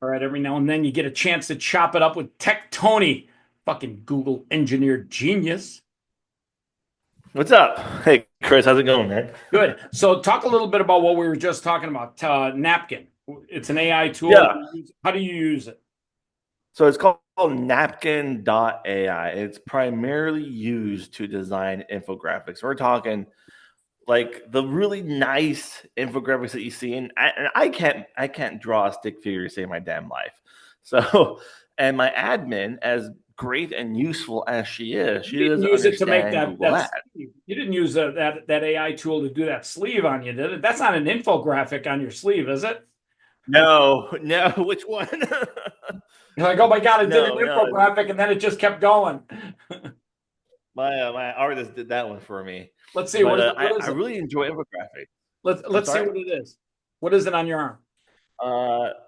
All right, every now and then you get a chance to chop it up with Tec Tony, fucking Google engineered genius. What's up? Hey, Chris, how's it going, man? Good. So, talk a little bit about what we were just talking about. Napkin. It's an AI tool. Yeah. How do you use it? So it's called napkin.ai. It's primarily used to design infographics. We're talking like the really nice infographics that you see, and I can't draw a stick figure to save my damn life. So, and my admin, as great and useful as You she didn't doesn't use it to make understand that Google Ads. sleeve. You didn't use that AI tool to do that sleeve on you, did it? That's not an infographic on your sleeve, is it? No, no, which one? You're like, oh my God, it did an No, no. infographic and then it just kept going. My artist did that one for me, Let's see, but what I is it? really enjoy infographics. I'm Let's see sorry. what it is. What is it on your arm?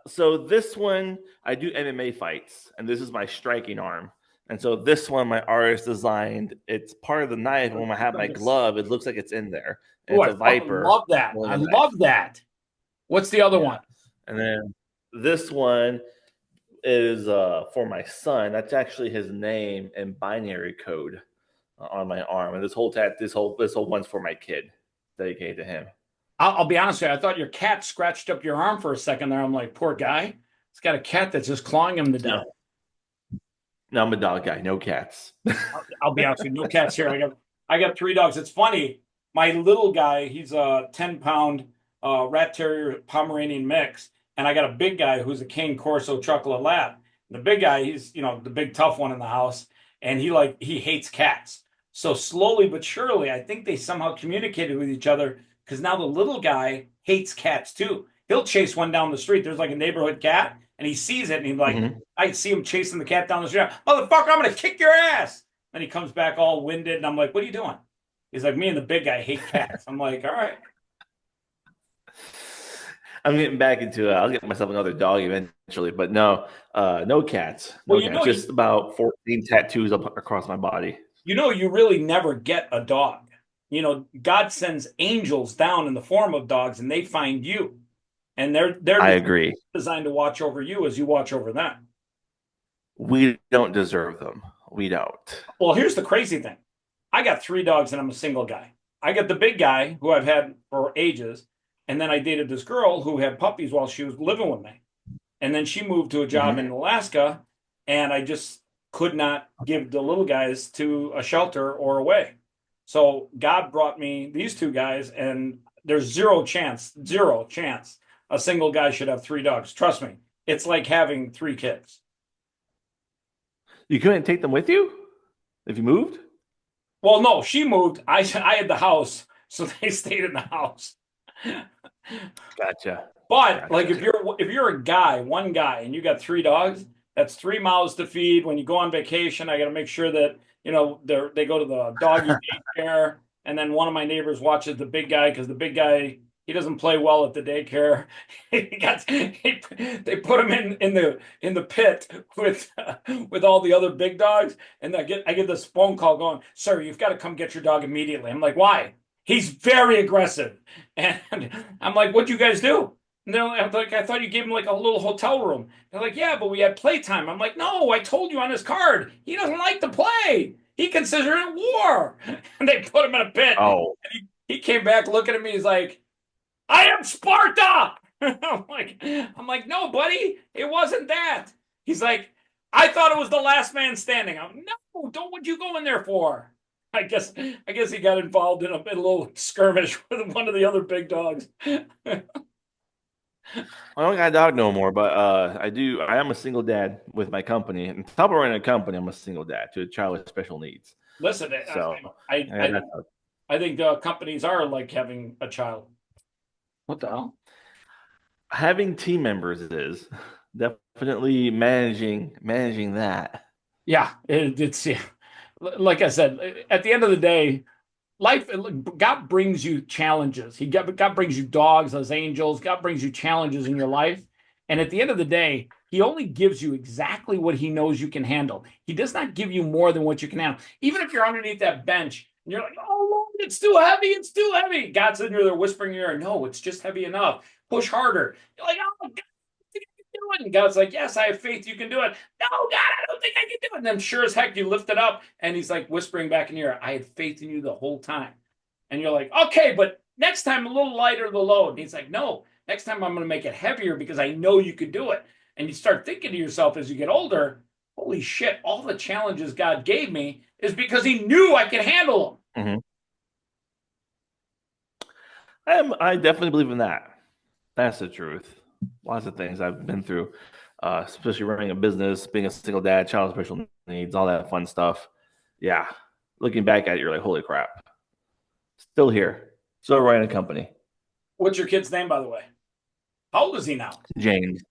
So this one I do MMA fights, and this is my striking arm. And so this one my artist designed. It's part of the knife, and when I have my glove, it looks like it's in there, and Oh, it's I a fucking viper love that. holding I a knife. love that. What's the other Yeah, one? and then this one is for my son. That's actually his name in binary code on my arm, and this whole one's for my kid, dedicated to him. I'll be honest with you. I thought your cat scratched up your arm for a second there. I'm like, poor guy. He's got a cat that's just clawing him to death. No, no, I'm a dog guy. No cats. I'll be honest with you. No cats here. I got three dogs. It's funny. My little guy, he's a 10-pound rat terrier Pomeranian mix, and I got a big guy who's a Cane Corso Chocolate Lab. The big guy, he's the big tough one in the house, and he hates cats. So slowly but surely, I think they somehow communicated with each other because now the little guy hates cats too. He'll chase one down the street. There's like a neighborhood cat, and he sees it, and he's like, Mhm. I see him chasing the cat down the street. Motherfucker, I'm gonna kick your ass. And he comes back all winded, and I'm like, what are you doing? He's like, me and the big guy hate cats. I'm like, all right. I'm getting back into it. I'll get myself another dog eventually, but no, no cats, Well, no cats. Just about 14 tattoos up across my body. you really never get a dog. God sends angels down in the form of dogs, and they find you, and they're I agree. designed to watch over you as you watch over them. We don't deserve them. We don't. Well, here's the crazy thing. I got three dogs and I'm a single guy. I got the big guy who I've had for ages. And then I dated this girl who had puppies while she was living with me. And then she moved to a job in Mhm. Alaska. And I just could not give the little guys to a shelter or away. So God brought me these two guys, and there's zero chance a single guy should have three dogs. Trust me, it's like having three kids. You couldn't take them with you if you moved? Well, no, she moved. I had the house, so they stayed in the house. Gotcha. But like Gotcha. if you're a guy, one guy, and you got three dogs, that's three mouths to feed. When you go on vacation, I got to make sure that they go to the doggy daycare, and then one of my neighbors watches the big guy because the big guy he doesn't play well at the daycare. They put him in the pit with all the other big dogs, and I get this phone call going, "Sir, you've got to come get your dog immediately." I'm like, "Why?" He's very aggressive, and I'm like, "What'd you guys do?" And they're like, I thought you gave him like a little hotel room. They're like, yeah, but we had playtime. I'm like, no, I told you on his card. He doesn't like to play. He considers it war. And they put him in a pit. And Oh, he came back looking at me. He's like, I am Sparta. I'm like, no, buddy, it wasn't that. He's like, I thought it was the last man standing. I'm no, don't what you go in there for? I guess he got involved in a little skirmish with one of the other big dogs. I don't got a dog no more, but I do. I am a single dad with my company. And top of running a company, I'm a single dad to a child with special needs. Listen, So, I, yeah, I, I think companies are like having a child. What the hell? having team members is definitely managing that. Yeah, it's yeah. Like I said, at the end of the day, life, God brings you challenges. God brings you dogs as angels. God brings you challenges in your life. And at the end of the day, he only gives you exactly what he knows you can handle. He does not give you more than what you can handle. Even if you're underneath that bench and you're like, oh, Lord, it's too heavy. It's too heavy. God's in there whispering in your ear, no, it's just heavy enough. Push harder. You're like, oh, God, it? And God's like, yes, I have faith you can do it. No, God, I don't think I can do it. And then sure as heck, you lift it up. And he's like whispering back in your ear, I had faith in you the whole time. And you're like, okay, but next time a little lighter the load. And he's like, no, next time I'm going to make it heavier because I know you could do it. And you start thinking to yourself as you get older, holy shit, all the challenges God gave me is because he knew I could handle them. Mm-hmm. I definitely believe in that. That's the truth. Lots of things I've been through, especially running a business, being a single dad, child with special needs, all that fun stuff. Yeah. Looking back at it, you're like, holy crap. Still here. Still running a company. What's your kid's name, by the way? How old is he now? James.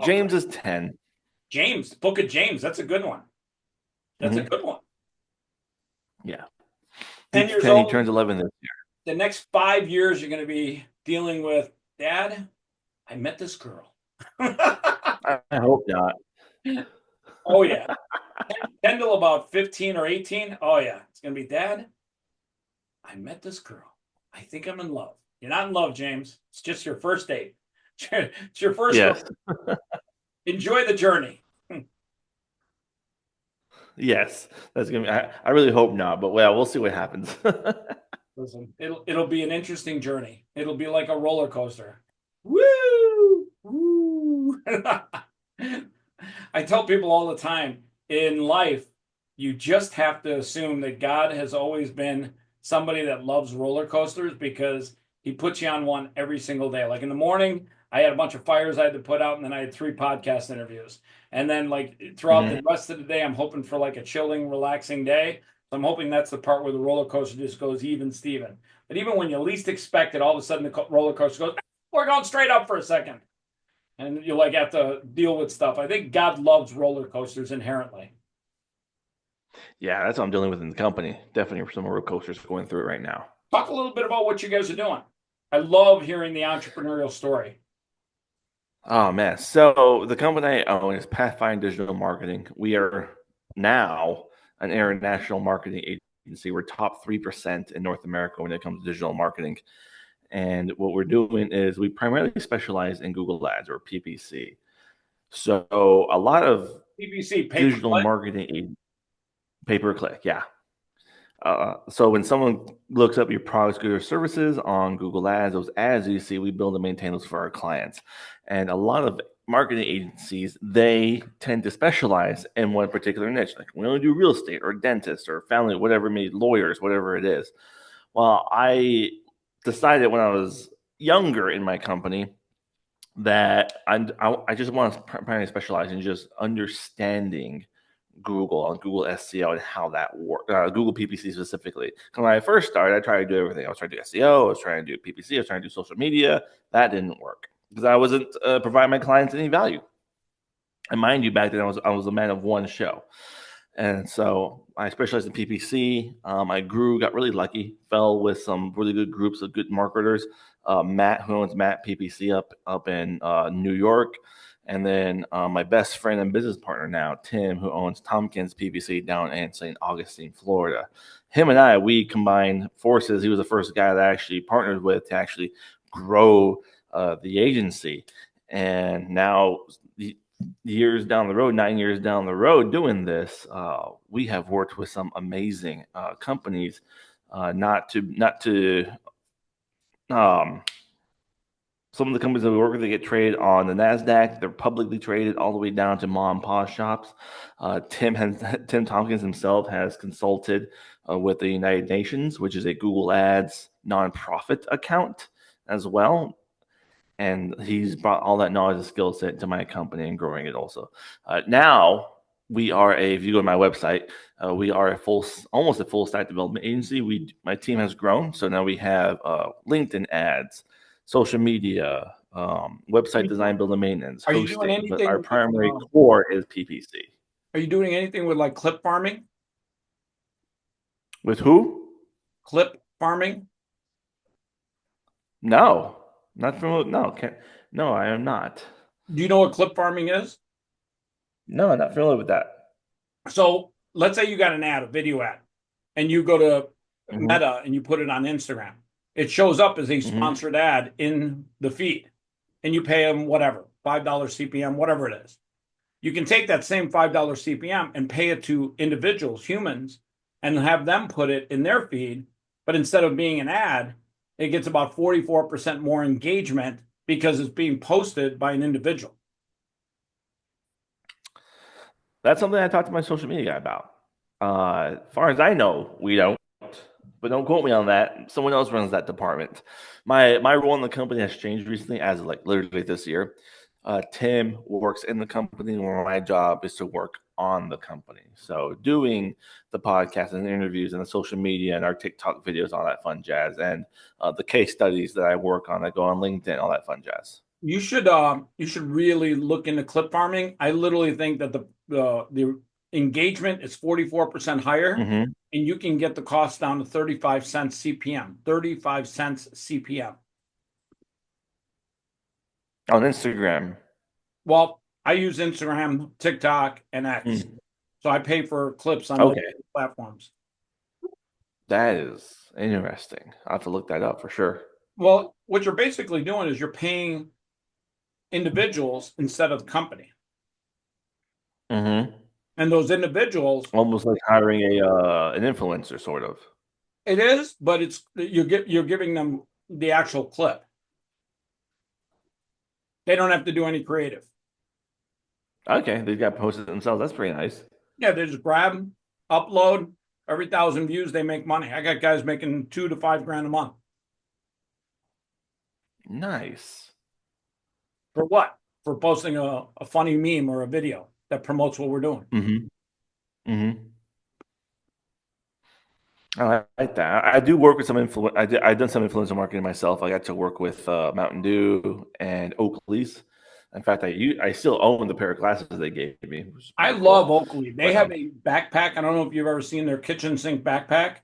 James is 10. James, Book of James. That's a good one. That's a good one. Yeah. 10 years 10, old. He turns 11 this year. The next 5 years, you're going to be dealing with, Dad, I met this girl. I hope not. Oh, yeah. 10 till about 15 or 18. Oh, yeah. It's going to be, Dad, I met this girl. I think I'm in love. You're not in love, James. It's just your first date. It's your first Yes. Enjoy the journey. Yes. That's going to be, I really hope not, but well, we'll see what happens. Listen, it'll be an interesting journey. It'll be like a roller coaster. Woo! Woo! I tell people all the time, in life, you just have to assume that God has always been somebody that loves roller coasters because he puts you on one every single day. Like in the morning, I had a bunch of fires I had to put out, and then I had 3 podcast interviews. And then like throughout the rest of the day, I'm hoping for like a chilling, relaxing day. So I'm hoping that's the part where the roller coaster just goes even Steven. But even when you least expect it, all of a sudden the roller coaster goes, we're going straight up for a second. And you like have to deal with stuff. I think God loves roller coasters inherently. Yeah, that's what I'm dealing with in the company. Definitely some roller coasters going through it right now. Talk a little bit about what you guys are doing. I love hearing the entrepreneurial story. Oh man. So the company I own is Pathfinder Digital Marketing. We are now an international marketing agency. We're top 3% in North America when it comes to digital marketing. And what we're doing is we primarily specialize in Google Ads or PPC. So a lot of PPC, digital marketing, pay-per-click, yeah. So when someone looks up your products, goods, or services on Google Ads, those ads you see, we build and maintain those for our clients. And a lot of marketing agencies, they tend to specialize in one particular niche. Like we only do real estate or dentists or family, whatever, maybe lawyers, whatever it is. Well, I decided when I was younger in my company that I just want to primarily specialize in just understanding Google and Google SEO and how that works, Google PPC specifically. When I first started, I tried to do everything. I was trying to do SEO, I was trying to do PPC, I was trying to do social media. That didn't work because I wasn't providing my clients any value. And mind you, back then I was a man of one show. And so I specialized in PPC. I grew, got really lucky, fell with some really good groups of good marketers. Matt, who owns Matt PPC up in New York. And then my best friend and business partner now, Tim, who owns Tompkins PPC down in St. Augustine, Florida. Him and I, we combined forces. He was the first guy that I actually partnered with to actually grow the agency. And now years down the road, 9 years down the road doing this, we have worked with some amazing companies, not to some of the companies that we work with, they get traded on the NASDAQ. They're publicly traded all the way down to mom and pop shops. Tim Tompkins himself has consulted with the United Nations, which is a Google Ads nonprofit account as well. And he's brought all that knowledge and skill set to my company and growing it also. Now we are if you go to my website, we are almost a full stack development agency. My team has grown. So now we have LinkedIn ads, social media, website design, build and maintenance, Are you doing hosting, but anything our with, primary core is PPC. Are you doing anything with like clip farming? With who? Clip farming? No, not from no, I am not. Do you know what clip farming is? No, I'm not familiar with that. So let's say you got an ad, a video ad, and you go to Meta and you put it on Instagram. It shows up as a sponsored ad in the feed, and you pay them whatever, $5 CPM, whatever it is. You can take that same $5 CPM and pay it to individuals, humans, and have them put it in their feed. But instead of being an ad, it gets about 44% more engagement because it's being posted by an individual. That's something I talked to my social media guy about. As far as I know, we don't, but don't quote me on that. Someone else runs that department. My role in the company has changed recently, as of like literally this year. Tim works in the company, where my job is to work on the company. So doing the podcast and the interviews and the social media and our TikTok videos, all that fun jazz, and the case studies that I work on that go on LinkedIn, all that fun jazz. You should really look into clip farming. I literally think that the engagement is 44% higher, Mm-hmm. and you can get the cost down to 35 cents CPM. 35 cents CPM. On Instagram. Well, I use Instagram, TikTok, and X. So I pay for clips on those Okay, platforms. that is interesting. I'll have to look that up for sure. Well, what you're basically doing is you're paying individuals instead of the company. Mm-hmm. And those individuals, Almost like hiring an influencer, sort of. it is, but you're giving them the actual clip. They don't have to do any creative. Okay, they got posted themselves. That's pretty nice. Yeah, they just grab, upload. Every 1,000 views, they make money. I got guys making $2 to $5 grand a month. Nice. For what? For posting a funny meme or a video that promotes what we're doing. Mm-hmm. Mm-hmm. I like that. I do work with some I've done some influencer marketing myself. I got to work with Mountain Dew and Oakley's. In fact, I still own the pair of glasses they gave me. Which is I pretty love cool. Oakley. They But have a backpack. I don't know if you've ever seen their kitchen sink backpack.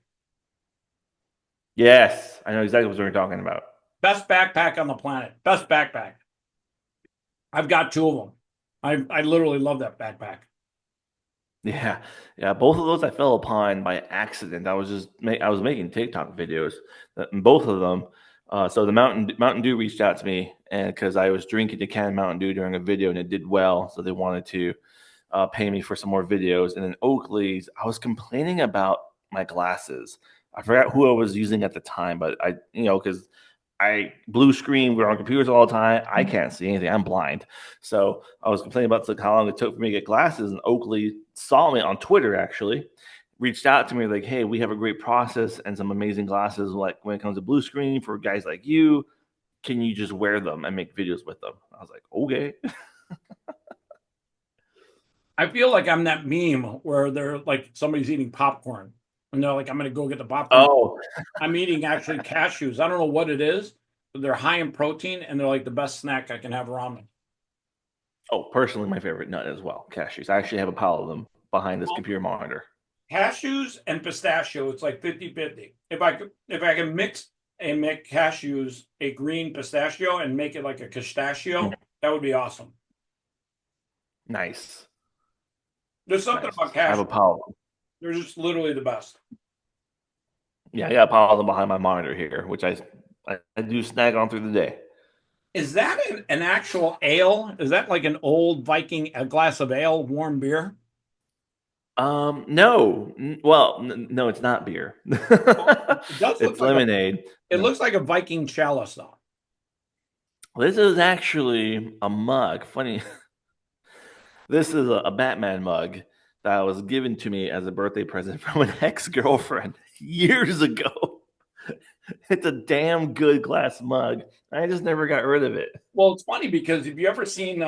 yes, I know exactly what you're talking about. Best backpack on the planet. Best backpack. I've got two of them. I literally love that backpack. Yeah, yeah. Both of those I fell upon by accident. I was making TikTok videos, and both of them. So the Mountain Dew reached out to me, and because I was drinking a can of Mountain Dew during a video and it did well, so they wanted to pay me for some more videos. And then Oakley's, I was complaining about my glasses. I forgot who I was using at the time, but because I blue screen. We're on computers all the time. I can't see anything. I'm blind. So I was complaining about how long it took for me to get glasses. And Oakley saw me on Twitter, actually, reached out to me like, hey, we have a great process and some amazing glasses. Like when it comes to blue screen for guys like you, can you just wear them and make videos with them? I was like, okay. I feel like I'm that meme where they're like somebody's eating popcorn and they're like, I'm going to go get the popcorn. Oh, I'm eating actually cashews. I don't know what it is, but they're high in protein and they're like the best snack I can have around me. oh, personally, my favorite nut as well, cashews. I actually have a pile of them behind this computer monitor. Cashews and pistachio, it's like 50-50. If I can mix and make cashews a green pistachio and make it like a pistachio, that would be awesome. Nice. There's something Nice. about I have a cashews. pile of them. They're just literally the best. Yeah, I got a pile of them behind my monitor here, which I do snag on through the day. Is that an actual ale? Is that like an old Viking, a glass of ale, warm beer? No. Well, no, it's not beer. It does look It's like lemonade. it looks like a Viking chalice, though. This is actually a mug. Funny. This is a Batman mug that was given to me as a birthday present from an ex-girlfriend years ago. It's a damn good glass mug. I just never got rid of it. Well, it's funny because if you ever seen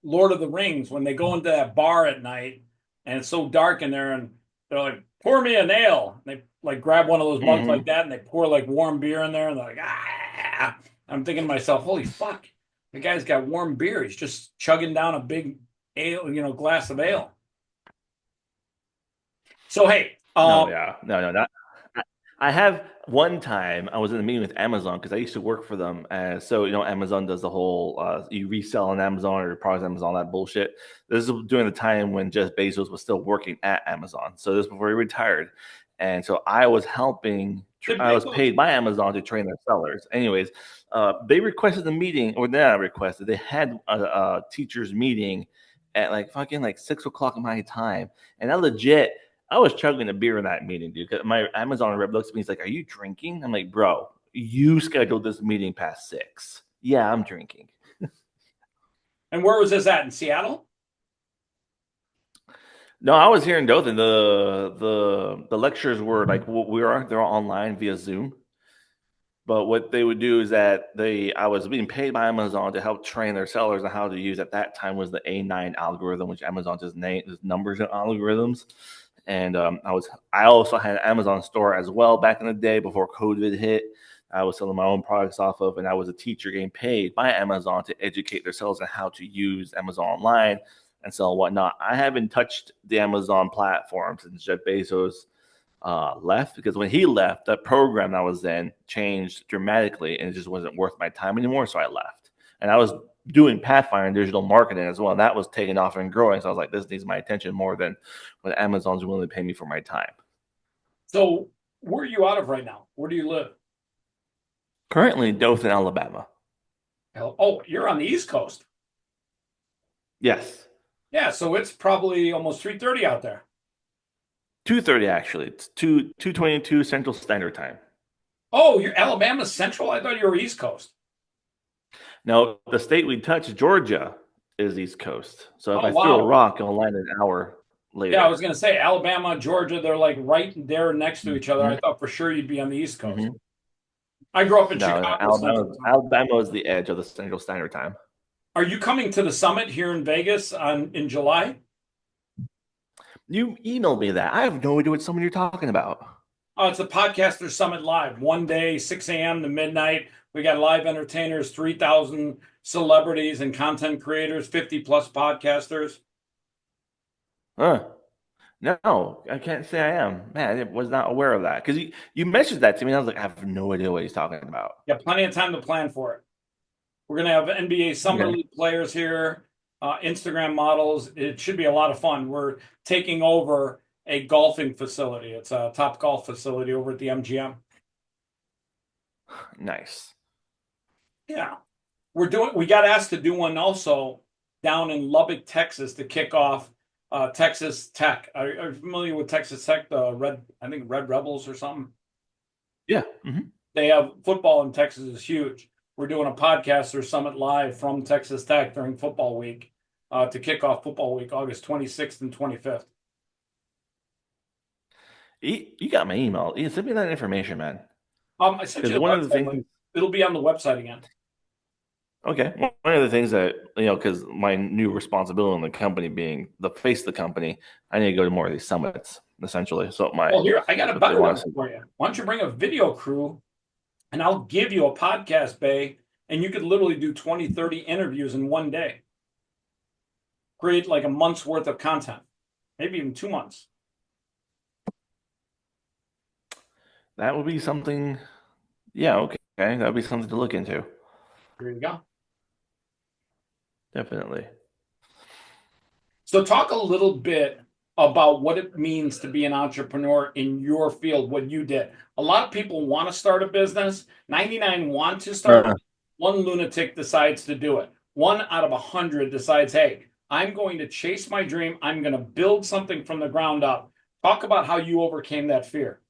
Lord of the Rings, when they go into that bar at night and it's so dark in there and they're like, pour me an ale. And they like grab one of those mugs like that and they pour like warm beer in there and they're like, ah. I'm thinking to myself, holy fuck, the guy's got warm beer. He's just chugging down a big ale, glass of ale. So hey, No, yeah, no, not. I have one time I was in a meeting with Amazon because I used to work for them. So Amazon does the whole you resell on Amazon or your products on Amazon, that bullshit. This is during the time when Jeff Bezos was still working at Amazon. So this is before he retired, and so I was helping The I big was ones. paid by Amazon to train their sellers. Anyways, they requested a meeting, or they not requested. They had a teachers meeting at like fucking like 6 o'clock my time, and I was chugging a beer in that meeting, dude. 'Cause my Amazon rep looks at me, he's like, "Are you drinking?" I'm like, "Bro, you scheduled this meeting past 6. Yeah, I'm drinking." And where was this at, in Seattle? No, I was here in Dothan. The lectures were like they're all online via Zoom. But what they would do is that I was being paid by Amazon to help train their sellers on how to use at that time was the A9 algorithm, which Amazon just names numbers and algorithms. And I also had an Amazon store as well back in the day before COVID hit. I was selling my own products off of, and I was a teacher getting paid by Amazon to educate their sellers on how to use Amazon online and sell and whatnot. I haven't touched the Amazon platform since Jeff Bezos left, because when he left, that program I was in changed dramatically and it just wasn't worth my time anymore. So I left. And I was doing Pathfinder digital marketing as well. And that was taking off and growing. So I was like, this needs my attention more than what Amazon's willing to pay me for my time. So where are you out of right now? Where do you live? Currently in Dothan, Alabama. Oh, you're on the East Coast. Yes. Yeah, so it's probably almost 3:30 out there. 2:30 actually. It's 2:22 Central Standard Time. Oh, you're Alabama Central? I thought you were East Coast. Now, the state we touch, Georgia, is East Coast. So if Oh, I threw a wow. rock, it'll land an hour Yeah, I later. was going to say Alabama, Georgia, they're like right there next to each other. I Mhm. thought for sure you'd be on the East Coast. Mhm. I grew up in No, Chicago Central Time. Alabama is the edge of the Central Standard Time. Are you coming to the summit here in Vegas in July? You emailed me that. I have no idea what someone you're talking about. Oh, it's the Podcaster Summit Live. One day, 6 a.m. to midnight. We got live entertainers, 3,000 celebrities and content creators, 50 plus podcasters. Huh. No, I can't say I am. Man, I was not aware of that. Because you mentioned that to me, and I was like, I have no idea what he's talking about. Yeah, plenty of time to plan for it. We're going to have NBA Summer Okay. League players here, Instagram models. It should be a lot of fun. We're taking over a golfing facility. It's a top golf facility over at the MGM. Nice. Yeah. We got asked to do one also down in Lubbock, Texas to kick off Texas Tech. Are you familiar with Texas Tech? I think Red Rebels or something. Yeah. Mm-hmm. They have football in Texas is huge. We're doing a podcaster summit live from Texas Tech during football week to kick off football week, August 26th and 25th. You got my email. You send me that information, man. I sent Because you the one of the website things, link. It'll be on the website again. okay, one of the things that, because my new responsibility in the company being the face of the company, I need to go to more of these summits, essentially. So Well, here, I got a what they better want one to see. for you. Why don't you bring a video crew and I'll give you a podcast bay and you could literally do 20, 30 interviews in one day. Create like a month's worth of content, maybe even 2 months. That would be something. Yeah, okay. That would be something to look into. Here you go. Definitely. So, talk a little bit about what it means to be an entrepreneur in your field, what you did. A lot of people want to start a business, 99 want to start, Uh, one lunatic decides to do it. One out of 100 decides, hey, I'm going to chase my dream, I'm going to build something from the ground up. Talk about how you overcame that fear.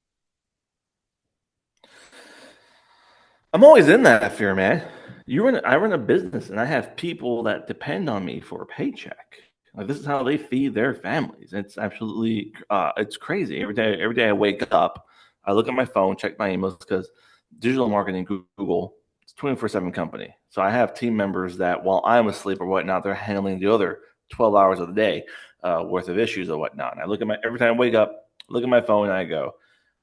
I'm always in that fear, man. I run a business, and I have people that depend on me for a paycheck. Like, this is how they feed their families. It's absolutely, it's crazy. Every day I wake up, I look at my phone, check my emails, because digital marketing, Google, it's 24/7 company. So I have team members that while I'm asleep or whatnot, they're handling the other 12 hours of the day worth of issues or whatnot. And I look at every time I wake up, look at my phone, and I go,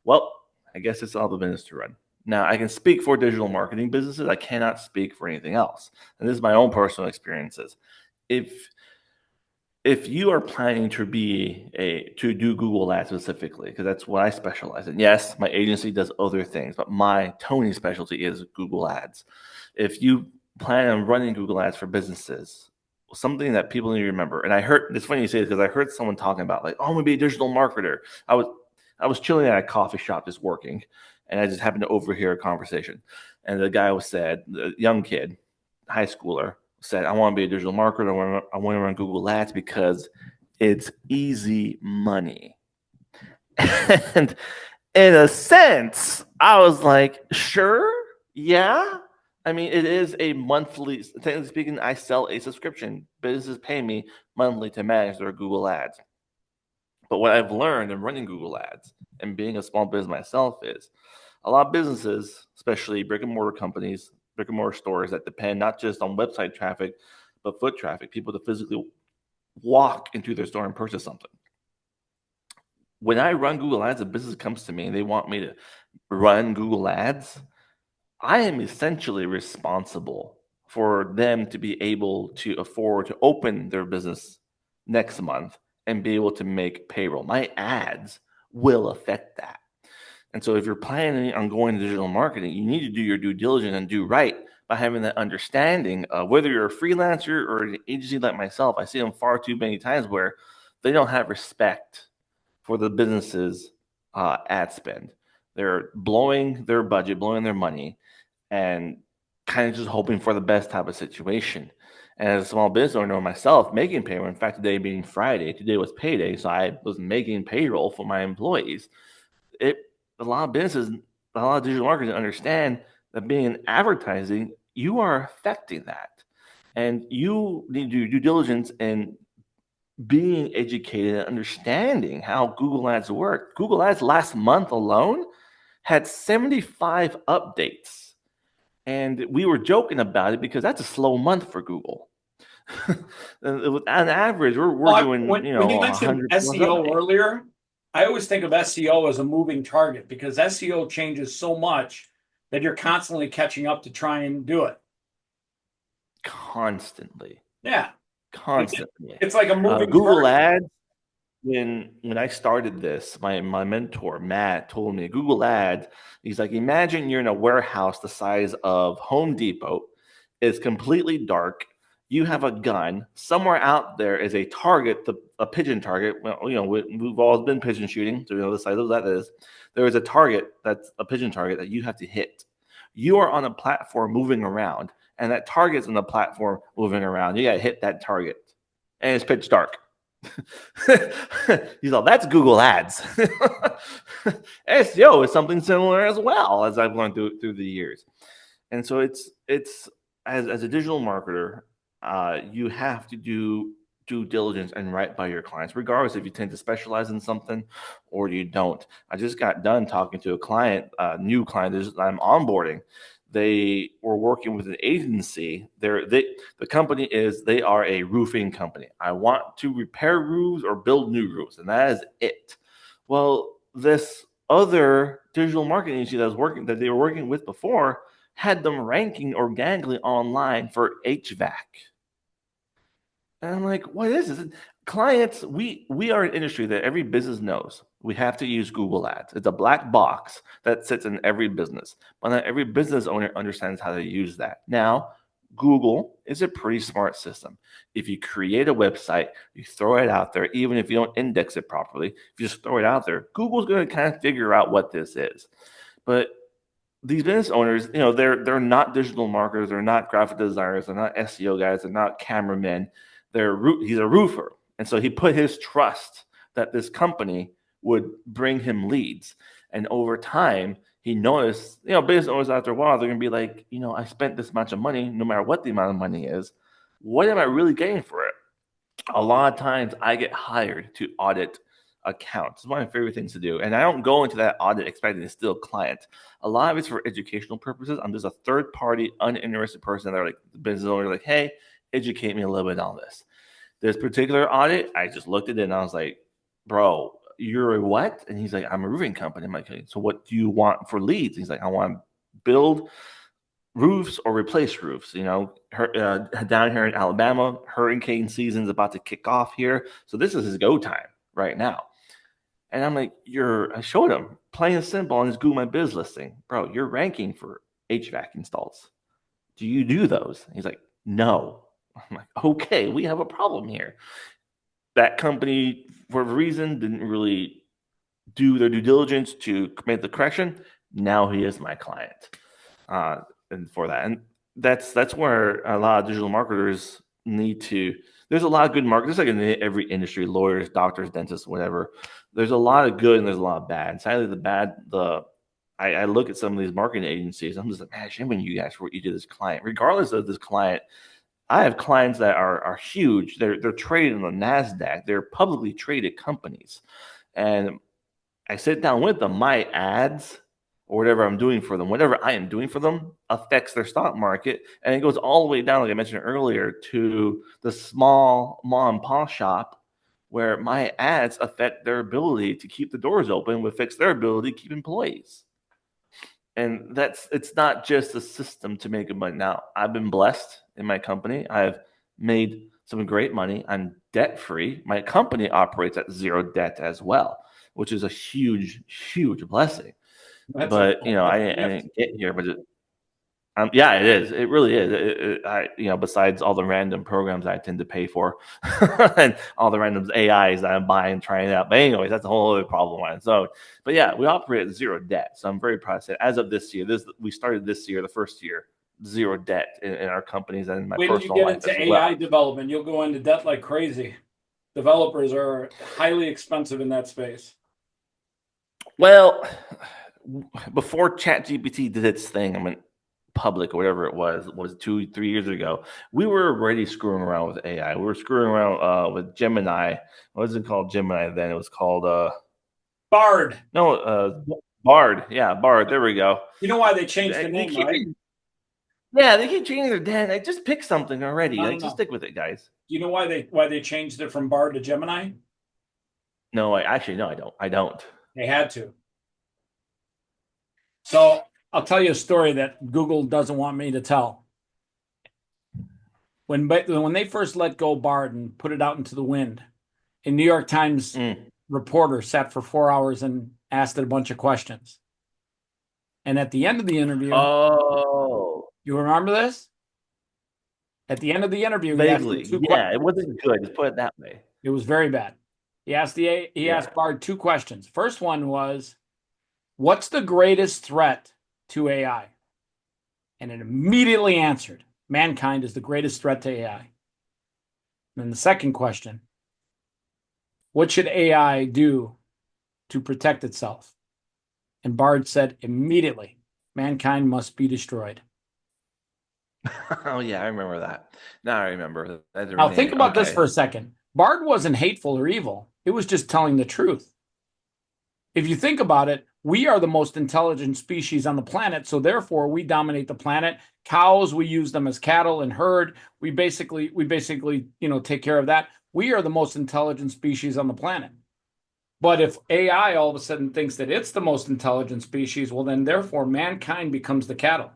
well, I guess it's all the business to run. Now, I can speak for digital marketing businesses. I cannot speak for anything else. And this is my own personal experiences. If you are planning to do Google Ads specifically, because that's what I specialize in. Yes, my agency does other things, but my Tony specialty is Google Ads. If you plan on running Google Ads for businesses, something that people need to remember, and I heard, it's funny you say this because I heard someone talking about like, oh, I'm gonna be a digital marketer. I was chilling at a coffee shop just working, and I just happened to overhear a conversation. And the guy was said, the young kid, high schooler, said, "I want to be a digital marketer. I want to run Google Ads because it's easy money." And in a sense, I was like, sure, yeah. I mean, it is a monthly, technically speaking, I sell a subscription. Businesses pay me monthly to manage their Google Ads. But what I've learned in running Google Ads and being a small business myself is a lot of businesses, especially brick and mortar companies, brick and mortar stores that depend not just on website traffic, but foot traffic, people to physically walk into their store and purchase something. When I run Google Ads, a business comes to me and they want me to run Google Ads, I am essentially responsible for them to be able to afford to open their business next month and be able to make payroll. My ads will affect that. And so if you're planning on going to digital marketing, you need to do your due diligence and do right by having that understanding of whether you're a freelancer or an agency like myself. I see them far too many times where they don't have respect for the business's ad spend. They're blowing their budget, blowing their money, and kind of just hoping for the best type of situation. And as a small business owner myself, making payroll, in fact, today being Friday, today was payday, so I was making payroll for my employees. It a lot of businesses, a lot of digital marketers understand that being in advertising, you are affecting that. And you need to do due diligence and being educated and understanding how Google Ads work. Google Ads last month alone had 75 updates. And we were joking about it because that's a slow month for Google. On average, we're doing, When you mentioned 100 plus SEO updates. earlier, I always think of SEO as a moving target because SEO changes so much that you're constantly catching up to try and do it. Constantly. Yeah. Constantly. It's like a moving Google target. Ads, when I started this, my mentor Matt told me Google Ads. He's like, imagine you're in a warehouse the size of Home Depot. It's completely dark. You have a gun. Somewhere out there is a target, a pigeon target. Well, we've all been pigeon shooting, so you know the size of that is. There is a target that's a pigeon target that you have to hit. You are on a platform moving around, and that target's on the platform moving around. You got to hit that target, and it's pitch dark. He's all, that's Google Ads. SEO is something similar as well, as I've learned through the years. And so it's as a digital marketer, you have to do due diligence and right by your clients, regardless if you tend to specialize in something or you don't. I just got done talking to a client, a new client that I'm onboarding. They were working with an agency. The company they are a roofing company. I want to repair roofs or build new roofs, and that is it. Well, this other digital marketing agency that they were working with before had them ranking organically online for HVAC. And I'm like, what is this? Clients, we are an industry that every business knows. We have to use Google Ads. It's a black box that sits in every business, but not every business owner understands how to use that. Now, Google is a pretty smart system. If you create a website, you throw it out there, even if you don't index it properly, if you just throw it out there, Google's going to kind of figure out what this is. But these business owners, they're not digital marketers, they're not graphic designers, they're not SEO guys, they're not cameramen. He's a roofer, and so he put his trust that this company would bring him leads. And over time, he noticed, business owners after a while, they're gonna be like, I spent this much of money, no matter what the amount of money is, what am I really getting for it? A lot of times, I get hired to audit accounts. It's one of my favorite things to do. And I don't go into that audit expecting to steal a client. A lot of it's for educational purposes. I'm just a third party, uninterested person. They're like the business owner, like, hey, educate me a little bit on this. This particular audit, I just looked at it and I was like, bro, you're a what? And he's like, I'm a roofing company. I'm like, okay, so what do you want for leads? He's like, I want to build roofs or replace roofs. Down here in Alabama, hurricane season's about to kick off here. So this is his go time right now. And I'm like, I showed him plain and simple on his Google My Biz listing. Bro, you're ranking for HVAC installs. Do you do those? He's like, no. I'm like, okay, we have a problem here. That company, for a reason, didn't really do their due diligence to make the correction. Now he is my client. And for that, and that's where a lot of digital marketers need to. There's a lot of good marketers, like in every industry, lawyers, doctors, dentists, whatever. There's a lot of good and there's a lot of bad. And sadly, I look at some of these marketing agencies. I'm just like, man, shame on you guys for what you do to this client. Regardless of this client, I have clients that are huge. They're traded on the Nasdaq. They're publicly traded companies, and I sit down with them. My ads or whatever I'm doing for them, whatever I am doing for them, affects their stock market, and it goes all the way down, like I mentioned earlier, to the small mom and pop shop where my ads affect their ability to keep the doors open, which affects their ability to keep employees. And it's not just a system to make money. Now, I've been blessed in my company. I've made some great money. I'm debt free. My company operates at zero debt as well, which is a huge, huge blessing. That's a But that's a I gift. didn't get here. But yeah, it is. It really is. Besides all the random programs I tend to pay for, and all the random AIs that I'm buying, trying out. But anyways, that's a whole other problem on its own. But yeah, we operate at zero debt, so I'm very proud to say. As of this year, we started this year, the first year, zero debt in our companies and in my Wait till you personal get life into as well. AI development. You'll go into debt like crazy. Developers are highly expensive in that space. Well, before ChatGPT did its thing, I mean, public or whatever it was 2 3 years ago, we were already screwing around with AI. We were screwing around with Gemini. What was it called? Gemini then? It was called Bard. no Bard. Yeah, Bard. There we go. You know why they changed the They name, keep right? yeah, they keep changing their damn. Like, just pick something already. No, no, Like, just no. stick with it, guys. You know why they changed it from Bard to Gemini? No, I actually no, I don't. I don't. They had to. So I'll tell you a story that Google doesn't want me to tell. When they first let go Bard and put it out into the wind, a New York Times Mm. reporter sat for 4 hours and asked it a bunch of questions. And at the end of the interview, Oh, you remember this? At the end of the interview, he asked him vaguely. two questions. Yeah, it wasn't good. Just put it that way. It was very bad. He Yeah. asked Bard two questions. First one was, "What's the greatest threat to AI?" And it immediately answered, "Mankind is the greatest threat to AI." And then the second question, "What should AI do to protect itself?" And Bard said immediately, "Mankind must be destroyed." Oh yeah, I remember that. Now I remember that. Now think about this Okay. for a second. Bard wasn't hateful or evil. It was just telling the truth. If you think about it, we are the most intelligent species on the planet, so therefore we dominate the planet. Cows, we use them as cattle and herd. We basically, take care of that. We are the most intelligent species on the planet. But if AI all of a sudden thinks that it's the most intelligent species, well, then therefore mankind becomes the cattle.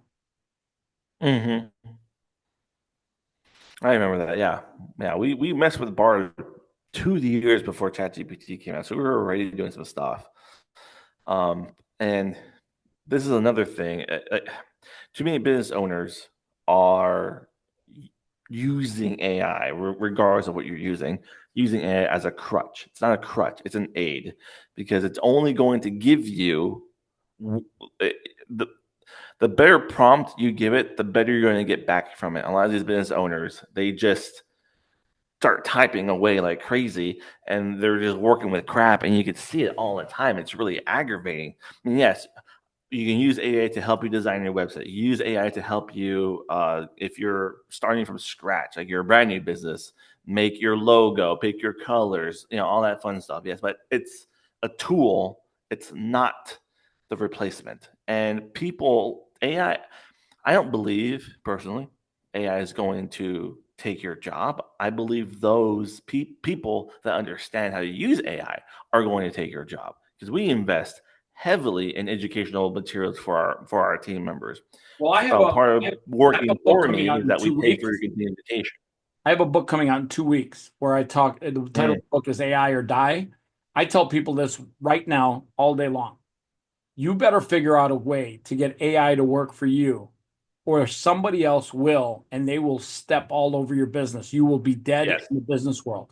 Hmm. I remember that. Yeah, yeah. We messed with Bard 2 years before ChatGPT came out, so we were already doing some stuff. And this is another thing. Too many business owners are using AI, regardless of what you're using AI as a crutch. It's not a crutch; it's an aid because it's only going to give you the the better prompt you give it, the better you're going to get back from it. A lot of these business owners, they just start typing away like crazy and they're just working with crap and you can see it all the time. It's really aggravating. I mean, yes, you can use AI to help you design your website. You use AI to help you if you're starting from scratch, like you're a brand new business, make your logo, pick your colors, all that fun stuff. Yes, but it's a tool. It's not the replacement. And people, AI, I don't believe personally AI is going to take your job. I believe those people that understand how to use AI are going to take your job because we invest heavily in educational materials for our team members. Well, I have a Part I of have a working book for coming me out is in that we two pay for your weeks. continued education. I have a book coming out in 2 weeks where I talk. The title of Mm, the book is AI or Die. I tell people this right now all day long. You better figure out a way to get AI to work for you, or somebody else will, and they will step all over your business. You will be dead yes. in the business world.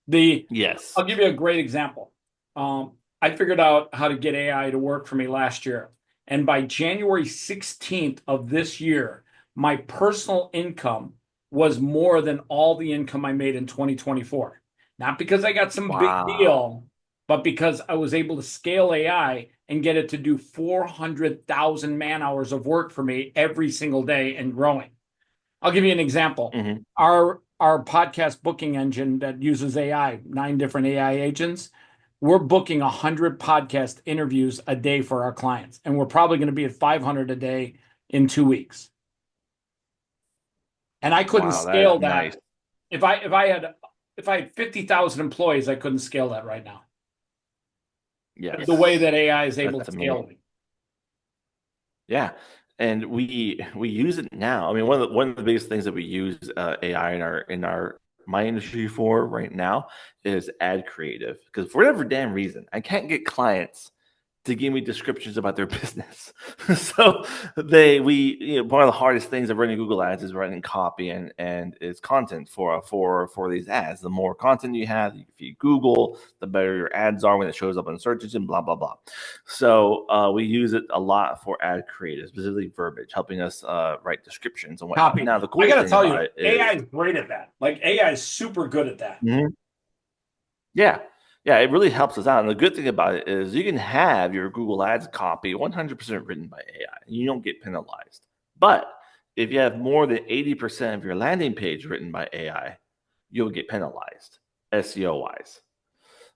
The Yes. I'll give you a great example. I figured out how to get AI to work for me last year. And by January 16th of this year, my personal income was more than all the income I made in 2024. Not because I got some big Wow. deal, but because I was able to scale AI and get it to do 400,000 man hours of work for me every single day and growing. I'll give you an example. Hmm. Our podcast booking engine that uses AI, 9 different AI agents, we're booking 100 podcast interviews a day for our clients, and we're probably going to be at 500 a day in 2 weeks. And I couldn't Wow, that is scale nice. that if I had 50,000 employees, I couldn't scale that right now. The way Yes, that AI is able that's to amazing. scale it. Yeah, and we use it now. I mean, one of the biggest things that we use AI in our my industry for right now is ad creative because for whatever damn reason, I can't get clients to give me descriptions about their business. So one of the hardest things of running Google ads is writing copy and is content for these ads. The more content you have, if you Google, the better your ads are when it shows up in search engine, blah blah blah. So we use it a lot for ad creative, specifically verbiage, helping us write descriptions and whatnot. Copy. Now the I cool got to thing tell about you, it is, AI is great at that. Like AI is super good at that. Mhm. Yeah. Yeah, it really helps us out. And the good thing about it is you can have your Google Ads copy 100% written by AI and you don't get penalized. But if you have more than 80% of your landing page written by AI, you'll get penalized SEO wise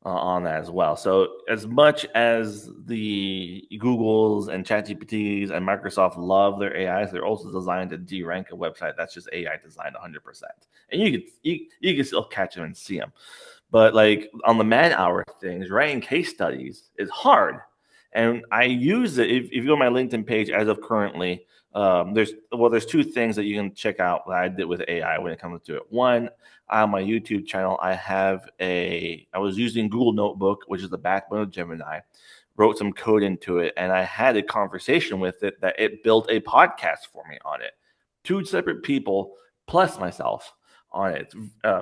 on that as well. So, as much as the Googles and ChatGPTs and Microsoft love their AIs, they're also designed to de-rank a website that's just AI designed 100%. And you can still catch them and see them. But like on the man hour things, writing case studies is hard. And I use it. If you go to my LinkedIn page as of currently, there's two things that you can check out that I did with AI when it comes to it. One, on my YouTube channel, I was using Google Notebook, which is the backbone of Gemini, wrote some code into it, and I had a conversation with it that it built a podcast for me on it. Two separate people plus myself on it.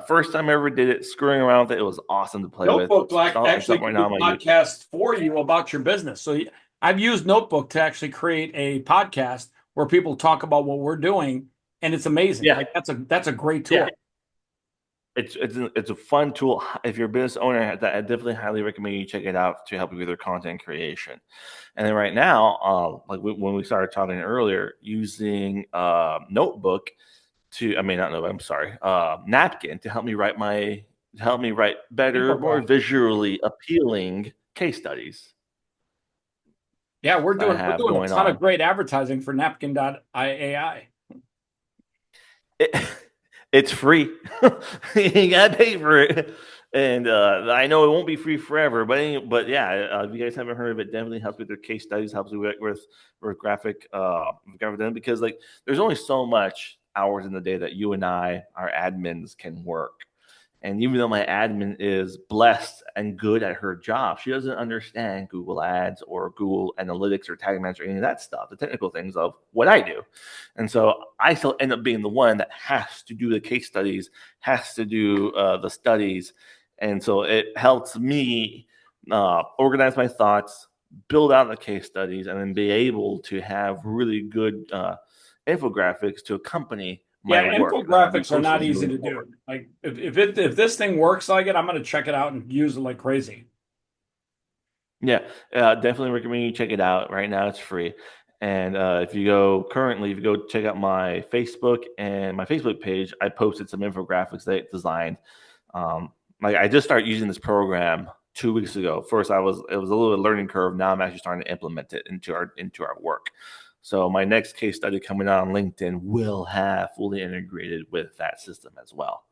First time I ever did it, screwing around with it. It was awesome to play with. Notebook It's actually something right can now do on my YouTube. podcasts for you about your business. So I've used Notebook to actually create a podcast where people talk about what we're doing, and it's amazing. Yeah, Like that's a great yeah. tool. It's a fun tool. If you're a business owner, I definitely highly recommend you check it out to help you with your content creation. And then right now, when we started talking earlier, using Notebook to, I mean, not Notebook, I'm sorry, Napkin to help me write better, more Infographic. visually appealing case studies Yeah, we're I doing have a going ton of on. great advertising for napkin.ai. It, it's free. You gotta pay for it. And I know it won't be free forever, but yeah, if you guys haven't heard of it, definitely helps with their case studies, helps you with graphic because like there's only so much hours in the day that you and our admins, can work. And even though my admin is blessed and good at her job, she doesn't understand Google Ads or Google Analytics or Tag Manager or any of that stuff, the technical things of what I do. And so I still end up being the one that has to do the case studies, has to do the studies. And so it helps me organize my thoughts, build out the case studies, and then be able to have really good infographics to accompany my Yeah, work that I'm going to be infographics are not posting easy moving to forward. do. Like if this thing works like it, I'm going to check it out and use it like crazy. Yeah, definitely recommend you check it out. Right now, it's free. And if you go check out my Facebook page, I posted some infographics that I designed. Like I just started using this program 2 weeks ago. First, it was a little learning curve. Now I'm actually starting to implement it into our work. So my next case study coming out on LinkedIn will have fully integrated with that system as well,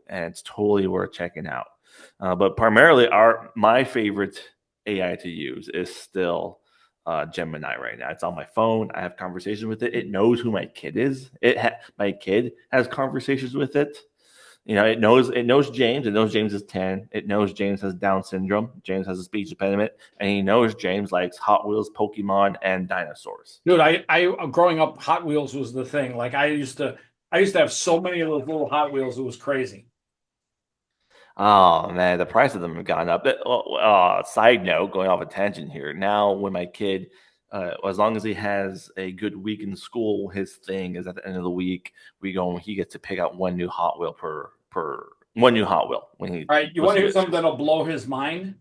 and it's totally worth checking out. But primarily, our my favorite AI to use is still Gemini right now. It's on my phone. I have conversations with it. It knows who my kid is. My kid has conversations with it. You know, it knows James. It knows James is 10. It knows James has Down syndrome. James has a speech impediment, and he knows James likes Hot Wheels, Pokemon, and dinosaurs. Dude, I growing up, Hot Wheels was the thing. Like I used to have so many of those little Hot Wheels. It was crazy. Oh man, the price of them have gone up. Side note, going off a tangent here. Now, when my kid As long as he has a good week in school, his thing is at the end of the week we go and he gets to pick out one new Hot Wheel per one new Hot Wheel when he All right, you was want to hear something switches. that'll blow his mind?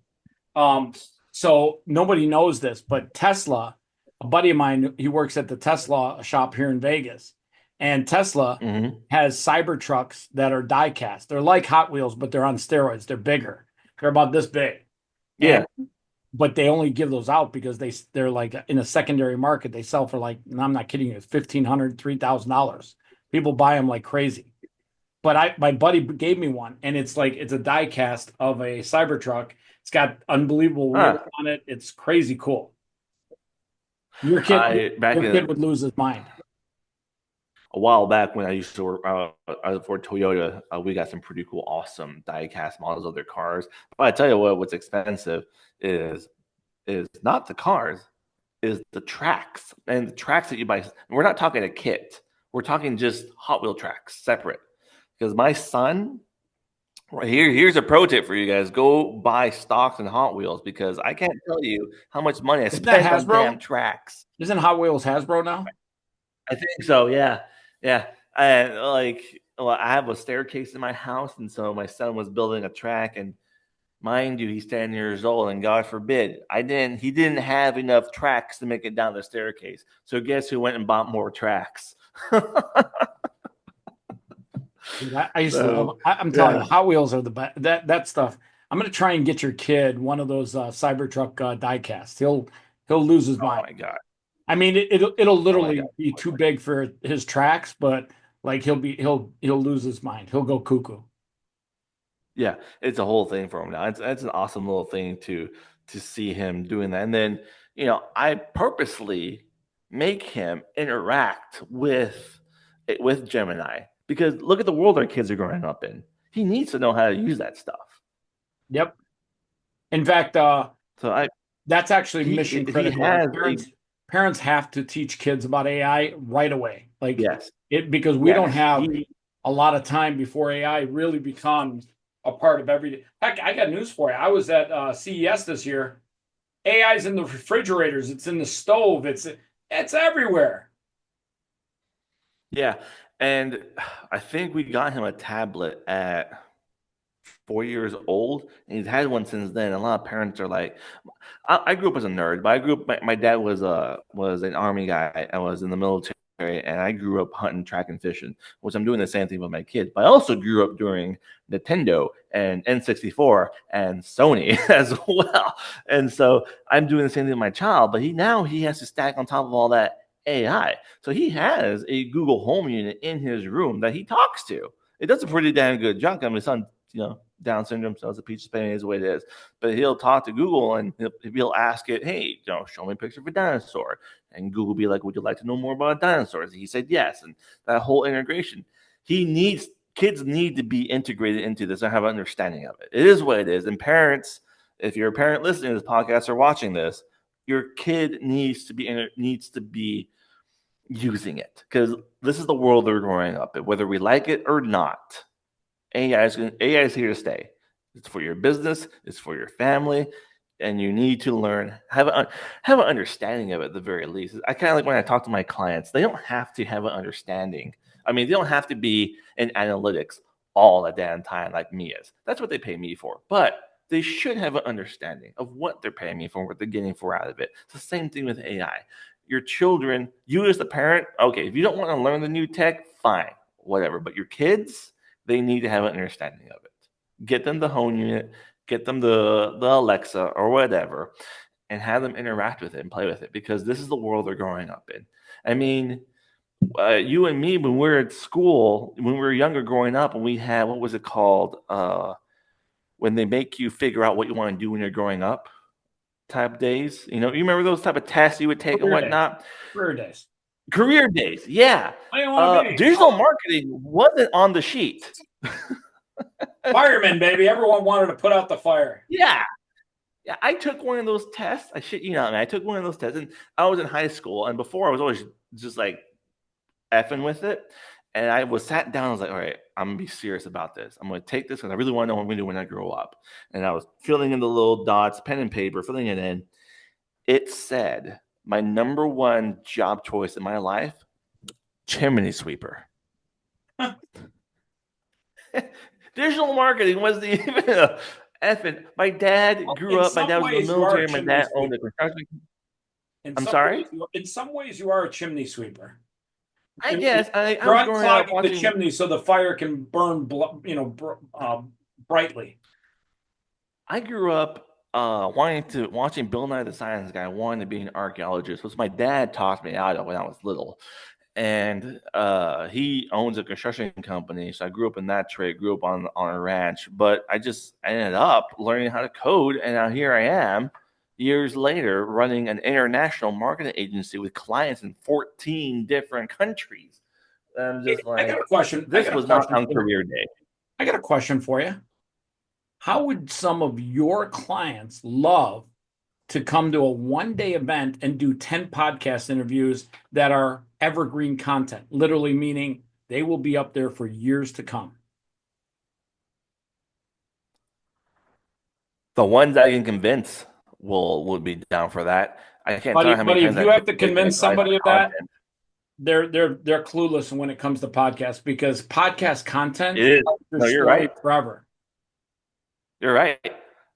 So nobody knows this, but Tesla, a buddy of mine, he works at the Tesla shop here in Vegas, and Tesla Hmm. has Cybertrucks that are die cast. They're like Hot Wheels, but they're on steroids. They're bigger. They're about this big, and Yeah. but they only give those out because they're like in a secondary market. They sell for like, and I'm not kidding you, $1,500, $3,000. People buy them like crazy. But my buddy gave me one, and it's like it's a die cast of a Cybertruck. It's got unbelievable wheels Huh. on it. It's crazy cool. Your kid, I back your in kid would lose his mind. a while back when I used to work for Toyota, we got some pretty cool, awesome die-cast models of their cars. But I tell you what, what's expensive is is not the cars, is the tracks and the tracks that you buy. We're not talking a kit. We're talking just Hot Wheel tracks separate. Because my son, right here, here's a pro tip for you guys: go buy stocks and Hot Wheels because I can't tell you how much money I Isn't that spent on damn Hasbro? tracks. Isn't Hot Wheels Hasbro now? I think so. Yeah, yeah. And like, well, I have a staircase in my house, and so my son was building a track, and mind you, he's 10 years old, and God forbid, I didn't. He didn't have enough tracks to make it down the staircase. So guess who went and bought more tracks? Dude, I used to love. So I'm telling you, yeah. Hot Wheels are the best. That stuff. I'm gonna try and get your kid one of those Cybertruck diecast. He'll lose his Oh mind. my God. I mean, it'll Oh my God. literally be too big for his tracks, but like he'll lose his mind. He'll go cuckoo. Yeah, it's a whole thing for him now. It's an awesome little thing to see him doing that. And then, I purposely make him interact with Gemini because look at the world our kids are growing up in. He needs to know how to use that stuff. Yep. In fact, So I that's actually mission he critical. Like has a parents have to teach kids about AI right away. Like yes, it because we don't yes. have a lot of time before AI really becomes a part of everyday. Heck, I got news for you. I was at CES this year. AI's in the refrigerators. It's in the stove. It's everywhere. Yeah. And I think we got him a tablet at 4 years old, and he's had one since then. A lot of parents are like, I grew up as a nerd, but I grew up. My dad was an army guy. I was in the military, and I grew up hunting, track, and fishing, which I'm doing the same thing with my kids. But I also grew up during Nintendo and N64 and Sony as well, and so I'm doing the same thing with my child. But he has to stack on top of all that AI. So he has a Google Home unit in his room that he talks to. It does a pretty damn good job. I mean, my son, Down syndrome, so it's a peach pain is the way it is. But he'll talk to Google and he'll ask it, hey, show me a picture of a dinosaur. And Google will be like, would you like to know more about dinosaurs? And he said yes. And that whole integration. Kids need to be integrated into this and have an understanding of it. It is what it is. And parents, if you're a parent listening to this podcast or watching this, your kid needs to be using it because this is the world they're growing up in, whether we like it or not. AI is here to stay. It's for your business. It's for your family, and you need to learn have an understanding of it at the very least. I kind of like when I talk to my clients; they don't have to have an understanding. I mean, they don't have to be in analytics all the damn time like me is. That's what they pay me for, but they should have an understanding of what they're paying me for, what they're getting for out of it. It's the same thing with AI. Your children, you as the parent, okay, if you don't want to learn the new tech, fine, whatever. But your kids, they need to have an understanding of it. Get them the home unit, get them the Alexa or whatever, and have them interact with it and play with it because this is the world they're growing up in. I mean, you and me, when we were at school, when we were younger growing up, and we had, what was it called? When they make you figure out what you want to do when you're growing up type days. You remember those type of tests you would take and Career days. whatnot? Career days. Career days, yeah. What do you want to be? Digital marketing wasn't on the sheet. Fireman, baby. Everyone wanted to put out the fire. Yeah. Yeah, I took one of those tests. I shit you not, man. I took one of those tests, and I was in high school. And before, I was always just like effing with it. And I was sat down. I was like, all right, I'm gonna be serious about this. I'm gonna take this because I really want to know what I'm gonna do when I grow up. And I was filling in the little dots, pen and paper, filling it in. It said my number one job choice in my life, chimney sweeper. Digital marketing wasn't even a effing. My dad grew In up. My some dad was in the ways, you are a military. My chimney dad owned a sweeper. construction. In I'm some sorry. ways, in some ways, you are a chimney sweeper. I guess I You're was growing up unclogging the watching. chimney so the fire can burn, brightly. I grew up watching Bill Nye the Science Guy, wanting to be an archaeologist, which my dad taught me out of when I was little. And he owns a construction company, so I grew up in that trade. Grew up on a ranch, but I ended up learning how to code, and now here I am, years later, running an international marketing agency with clients in 14 different countries. I'm just I got like, a question. I this got a was not question on for you. career day. I got a question for you. How would some of your clients love to come to a 1 day event and do 10 podcast interviews that are evergreen content, literally meaning they will be up there for years to come? The ones I can convince will be down for that. I can't tell you how many Buddy, if times you I've have to begged my convince clients somebody of for that, content. they're clueless when it comes to podcasts because podcast It content is. tells your No, you're story right. forever. You're right.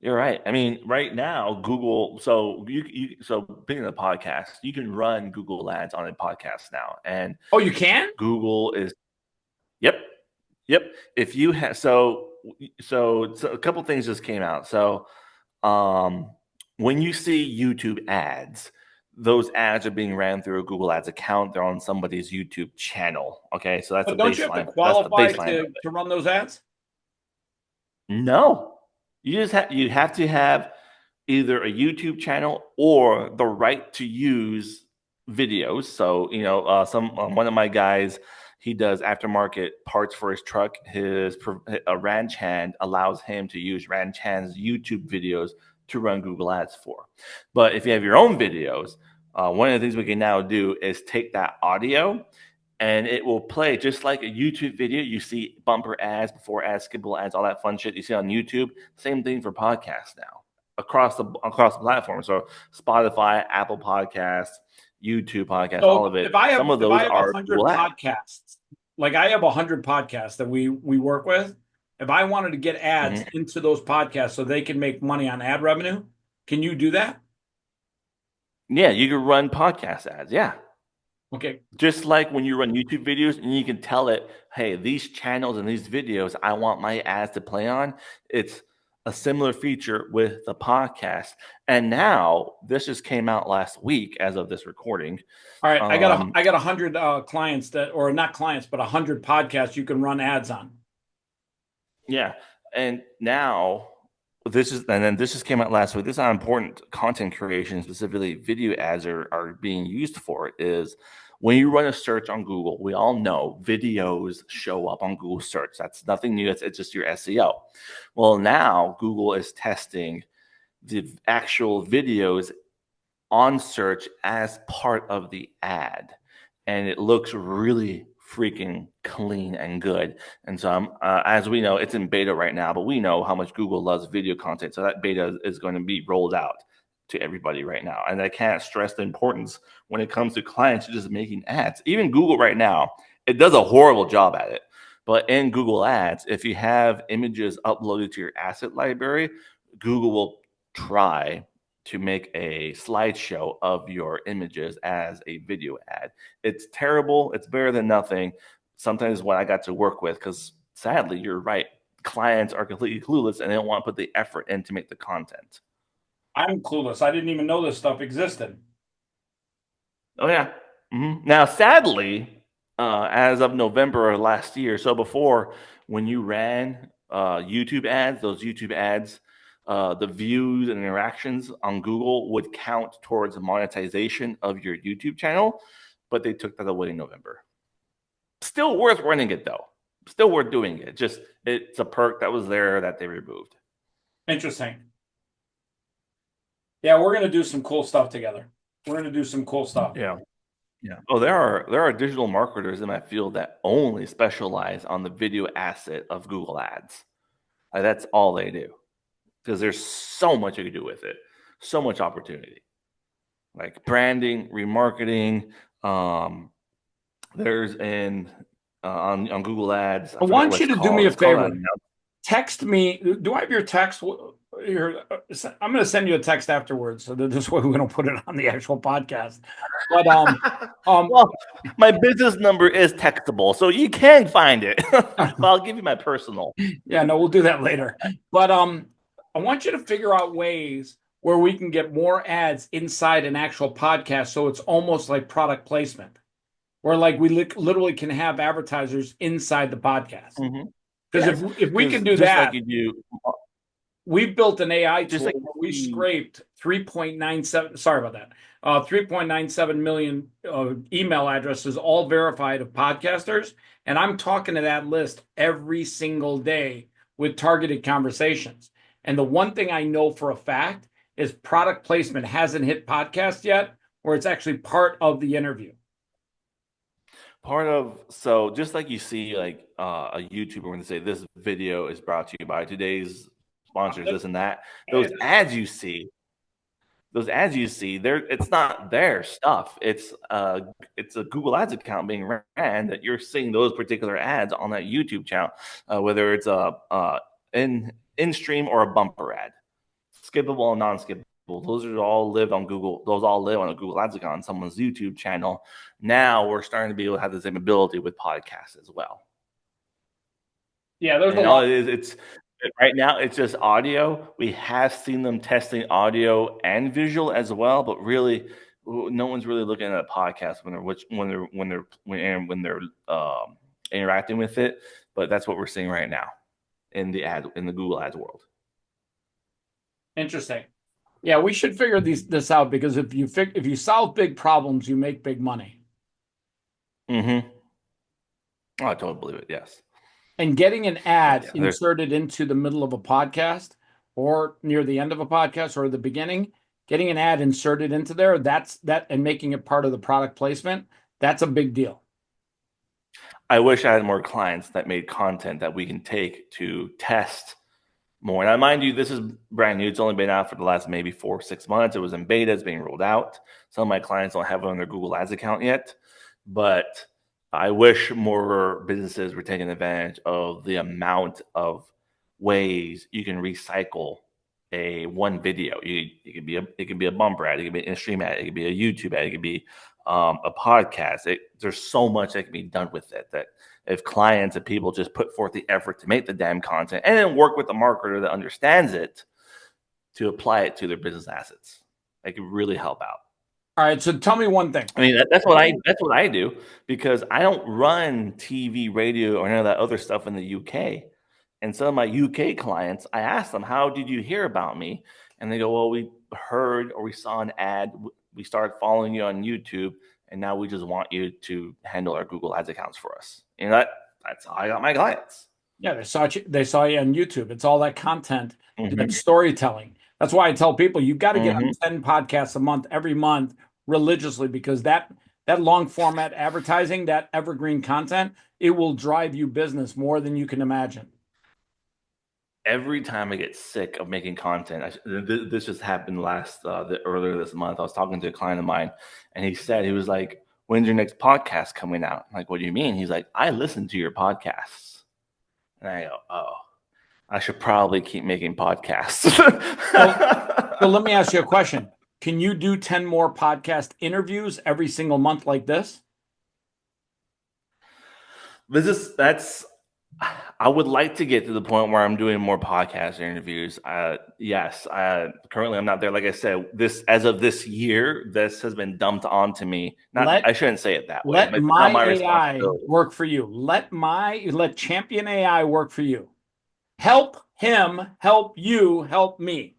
You're right. I mean, right now, Google. So being a podcast, you can run Google Ads on a podcast now, and Oh, you can? Google is. Yep, yep. If you have so a couple things just came out. Um, when you see YouTube ads, those ads are being ran through a Google Ads account. They're on somebody's YouTube channel. Okay, so that's But a don't you have to baseline. That's the qualify baseline of to run those ads? No, you have to have either a YouTube channel or the right to use videos. So some one of my guys, he does aftermarket parts for his truck. His Ranch Hand allows him to use Ranch Hand's YouTube videos to run Google Ads for. But if you have your own videos, one of the things we can now do is take that audio and it will play just like a YouTube video. You see bumper ads, before ads, skippable ads, all that fun shit you see on YouTube. Same thing for podcasts now across the platform. So Spotify, Apple Podcasts, YouTube Podcasts, all So of it. if I have Some of if I those have a are hundred Google Ads. podcasts, like I have 100 podcasts that we work with, if I wanted to get ads Mhm. into those podcasts so they can make money on ad revenue, can you do that? Yeah, you can run podcast ads. Yeah. Okay. Just like when you run YouTube videos and you can tell it, hey, these channels and these videos, I want my ads to play on. It's a similar feature with the podcast. And now this just came out last week as of this recording. All right. Um, I got 100 clients that, or not clients, but 100 podcasts you can run ads on. yeah. And now this just came out last week. This is how important content creation, specifically video ads, are being used for. It is when you run a search on Google, we all know videos show up on Google search. That's nothing new. It's just your SEO. Well, now Google is testing the actual videos on search as part of the ad, and it looks really freaking clean and good. And so, as we know, it's in beta right now, but we know how much Google loves video content. So that beta is going to be rolled out to everybody right now. And I can't stress the importance when it comes to clients just making ads. Even Google right now, it does a horrible job at it. But in Google Ads, if you have images uploaded to your asset library, Google will try to make a slideshow of your images as a video ad. It's terrible. It's better than nothing. Sometimes what I got to work with, because sadly, you're right. Clients are completely clueless and they don't want to put the effort in to make the content. I'm clueless. I didn't even know this stuff existed. Oh, yeah. Now, sadly, as of November of last year, so before when you ran YouTube ads, those YouTube ads, the views and interactions on Google would count towards the monetization of your YouTube channel, but they took that away in November. Still worth running it though. Still worth doing it. Just it's a perk that was there that they removed. Interesting. Yeah, we're gonna do some cool stuff together. We're gonna do some cool stuff. Yeah. Yeah. Oh, there are digital marketers in my field that only specialize on the video asset of Google Ads. Like, that's all they do because there's so much you can do with it, so much opportunity. like branding, remarketing. There's on Google Ads. I I forget want what you it's to do me called. a It's called favor. Text me. Do I have your text? I'm going to send you a text afterwards, so that this way we don't put it on the actual podcast. But um, well, my business number is textable, so you can find it. But I'll give you my personal. yeah, no, we'll do that later. But I want you to figure out ways where we can get more ads inside an actual podcast, so it's almost like product placement, where like we literally can have advertisers inside the podcast. Mhm. Because Yes, if we because can do just like that, you do, we built an AI just tool like where we you scraped 3.97, sorry about that, 3.97 million email addresses, all verified of podcasters. And I'm talking to that list every single day with targeted conversations. And the one thing I know for a fact is product placement hasn't hit podcast yet, where it's actually part of the interview. part of so just like you see like a YouTuber when they say this video is brought to you by today's sponsors, this and that. Those ads you see, they're it's not their stuff. It's a Google Ads account being ran that you're seeing those particular ads on that YouTube channel, whether it's a in stream or a bumper ad, skippable and non-skippable. Those are all live on Google. Those all live on a Google Ads account on someone's YouTube channel. Now we're starting to be able to have the same ability with podcasts as well. Yeah, there's a And all lot. it is, it's right now it's just audio. We have seen them testing audio and visual as well, but really, no one's really looking at a podcast when they're interacting with it. But that's what we're seeing right now in the Google Ads world. Interesting. Yeah, we should figure this out because if you solve big problems, you make big money. Mm-hmm. Oh, I totally believe it. Yes. And getting an ad Yeah. inserted into the middle of a podcast or near the end of a podcast or the beginning, getting an ad inserted into there, and making it part of the product placement, that's a big deal. I wish I had more clients that made content that we can take to test more. Now, mind you, this is brand new. It's only been out for the last maybe 4 or 6 months. It was in beta. It's being rolled out. Some of my clients don't have it on their Google Ads account yet, but I wish more businesses were taking advantage of the amount of ways you can recycle one video. It could be a bumper ad, it could be an in-stream ad, it could be a YouTube ad, it could be a podcast. There's so much that can be done with it that if clients and people just put forth the effort to make the damn content and then work with the marketer that understands it to apply it to their business assets, it could really help out. All right, so tell me one thing. I mean, that's what I do because I don't run TV, radio, or any of that other stuff in the UK. And some of my UK clients, I asked them, "How did you hear about me?" And they go, "Well, we heard or we saw an ad. We started following you on YouTube, and now we just want you to handle our Google Ads accounts for us." You know, that's how I got my clients. Yeah, they saw you on YouTube. It's all that content, that Mm-hmm. storytelling. That's why I tell people you got to get Mm-hmm. on 10 podcasts a month, every month, religiously, because that long format advertising, that evergreen content, it will drive you business more than you can imagine. Every time I get sick of making content, this just happened earlier this month. I was talking to a client of mine, and he was like, "When's your next podcast coming out?" I'm like, "What do you mean?" He's like, "I listen to your podcasts," and I go, "Oh, I should probably keep making podcasts." So let me ask you a question. Can you do 10 more podcast interviews every single month like this? That's I would like to get to the point where I'm doing more podcast interviews. Yes, currently I'm not there. Like I said, this as of this year, this has been dumped onto me. Not, Let I shouldn't say it that way. let It's not my my AI responsibility. work for you. Let Champion AI work for you. Help him, help you, help me.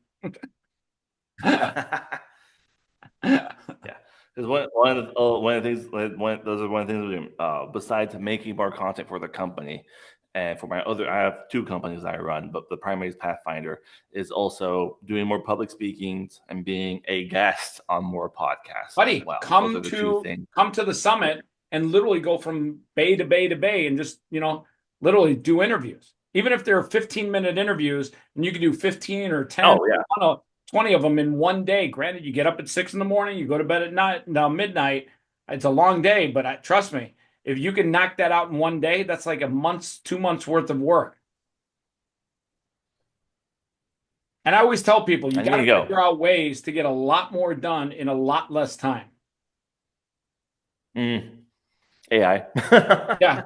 Yeah, because one of the things those are one of the things we do. Besides making more content for the company, and for I have 2 companies that I run, but the primary is Pathfinder is also doing more public speakings and being a guest on more podcasts as Buddy, well. Those come are the 2 to things. come to the summit and literally go from bay to bay to bay and just, literally do interviews. Even if they're 15-minute interviews and you can do 15 or 10, Oh yeah, 20 of them in one day. Granted, you get up at 6 in the morning, you go to bed at night, now midnight. It's a long day, but trust me, if you can knock that out in one day, that's like a month's, 2 months worth of work. And I always tell people you And got there to you go. figure out ways to get a lot more done in a lot less time. AI. Yeah.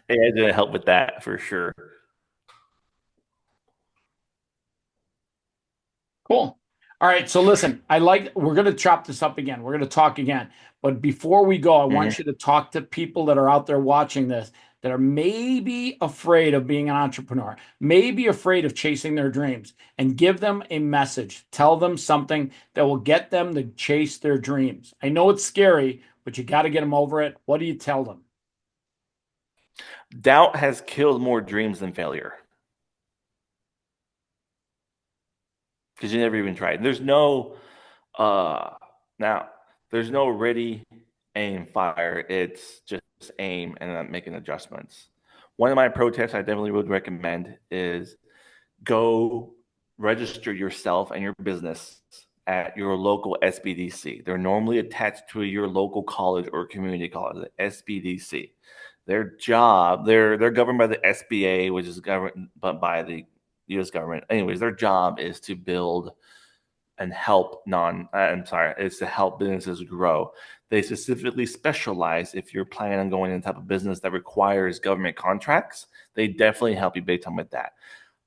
AI is gonna help with that for sure. Cool. All right. So listen, we're going to chop this up again. We're going to talk again. But before we go, I Mhm. want you to talk to people that are out there watching this that are maybe afraid of being an entrepreneur, maybe afraid of chasing their dreams, and give them a message. Tell them something that will get them to chase their dreams. I know it's scary, but you got to get them over it. What do you tell them? Doubt has killed more dreams than failure because you never even tried. Uh now there's no ready, aim, fire. It's just aim and then making adjustments. One of my pro tips I definitely would recommend is go register yourself and your business at your local SBDC. They're normally attached to your local college or community college, the SBDC. They're governed by the SBA, which is governed by the U.S. government. Anyways, their job is to build and help is to help businesses grow. They specifically specialize if you're planning on going in type of business that requires government contracts. They definitely help you big time with that.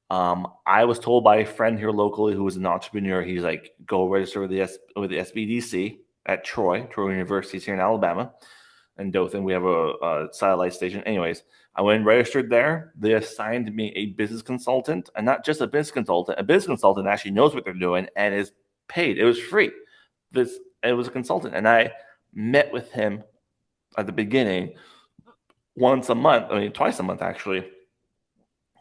I was told by a friend here locally who was an entrepreneur. He's like, go register with the SBDC at Troy University here in Alabama, and Dothan. We have a satellite station. Anyways, I went and registered there. They assigned me a business consultant, and not just a business consultant. A business consultant actually knows what they're doing and is paid. It was free. This It was a consultant, and I met with him at the beginning once a month. I mean, twice a month actually,